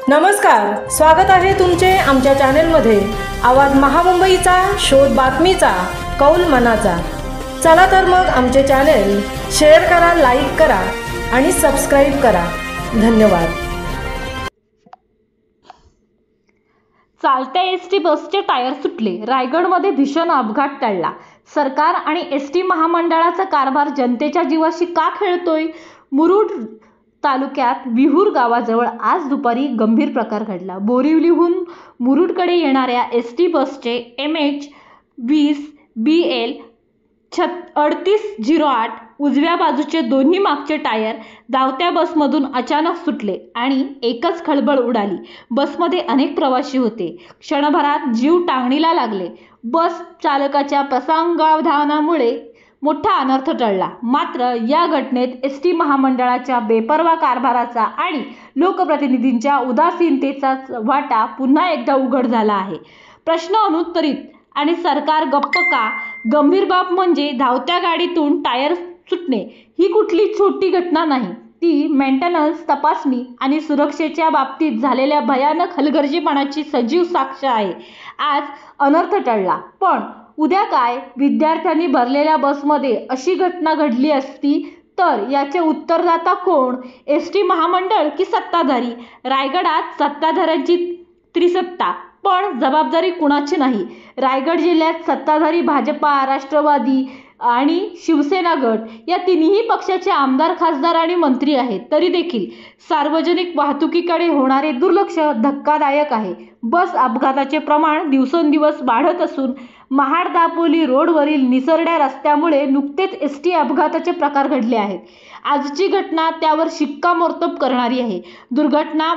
नमस्कार, स्वागत आहे तुमचे आमच्या चॅनलमध्ये। आवाज महामुंबईचा, शोध बातमीचा, कौल मनाचा। चला तर मग आमचे चॅनल शेअर करा, लाईक करा आणि सबस्क्राइब करा। धन्यवाद। चालत्या एसटी बसचे टायर सुटले, रायगडमध्ये भीषण अपघात टळला। सरकार आणि एसटी महामंडळाचा कारभार जनतेच्या जीवाशी का खेळतोय? मुरुड तालुक्यात विहूर गावाजवळ आज दुपारी गंभीर प्रकार घडला। बोरिवलीहून मुरुडकडे येणाऱ्या एसटी बसचे MH20 BL 3808 उजव्या बाजूचे दोन्ही मागचे टायर धावत्या बसमधून अचानक सुटले आणि एकच खळबळ उडाली। बसमध्ये अनेक प्रवासी होते। क्षणभरात जीव टांगणीला लागले। बस चालकाच्या प्रसंगावधानामुळे मोठा अनर्थ टळला। मात्र या घटनेत एसटी महामंडळाच्या बेपर्वा कारभाराचा आणि लोकप्रतिनिधींच्या उदासीनतेचा वाटा पुन्हा एकदा उघड झाला आहे। प्रश्न अनुत्तरित आणि सरकार गप्प का? गंभीर बाब म्हणजे धावत्या गाडीतून टायर सुटणे ही कुठली छोटी घटना नाही, ती मेंटेनन्स, तपासणी आणि सुरक्षेच्या बाबतीत झालेल्या भयानक हलगर्जीपणाची सजीव साक्ष आहे। आज अनर्थ टळला, पण उद्या काय? विद्यार्थ्यांनी भरलेल्या बसमध्ये अशी घटना घडली असती तर याचे उत्तरदाता कोण? एसटी महामंडळ की सत्ताधारी? रायगडात सत्ताधाऱ्यांची त्रिसत्ता, पण जबाबदारी कुणाची नाही। रायगड जिल्ह्यात सत्ताधारी भाजपा, राष्ट्रवादी आणि शिवसेना गट या तिन्ही पक्षाचे आमदार, खासदार आणि मंत्री आहेत। तरी देखील सार्वजनिक वाहतुकीकडे होणारे दुर्लक्ष धक्कादायक आहे। बस अपघाताचे प्रमाण दिवसेंदिवस वाढत असून महाड दापोली रोडवरील निसरड्या रस्त्यामुळे नुकतेच एसटी अपघाताचे प्रकार घडले आहेत। आजची घटना त्यावर शिक्कामोर्तब करणारी आहे। दुर्घटना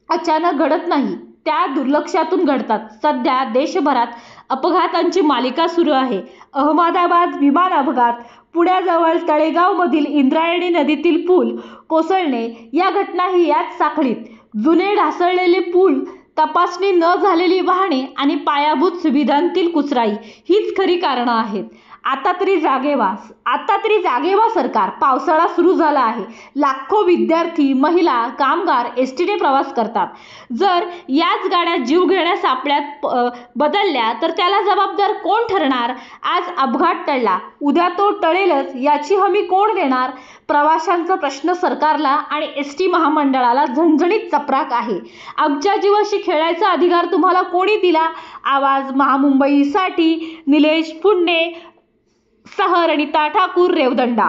अचानक घडत नाही, त्या दुर्लक्षातून घडतात। सध्या देशभरात अपघातांची मालिका सुरू आहे। अहमदाबाद विमान अपघात, पुण्याजवळ तळेगावमधील इंद्रायणी नदीतील पूल कोसळणे या घटनाही याच साखळीत। जुने ढासळलेले पूल, तपासणी न झालेली वाहने आणि पायाभूत सुविधांतील कुचराई हीच खरी कारणं आहेत। आता तरी जागे व्हा सरकार। पावसाळा सुरू झाला आहे। लाखो विद्यार्थी, महिला, कामगार एसटीने प्रवास करतात। जर याच गाड्या जीवघेण्या सापळ्यात बदलल्या तर त्याला जबाबदार कोण ठरणार? आज अपघात टळला, उद्या तो टळेलच याची हमी कोण देणार? प्रवाशांचा प्रश्न सरकारला आणि एसटी महामंडळाला झणझणीत चपराक आहे। आमच्या जीवाशी खेळायचा अधिकार तुम्हाला कोणी दिला? आवाज महामुंबईसाठी निलेश पुणे सह रणिता ठाकूर, रेवदंडा।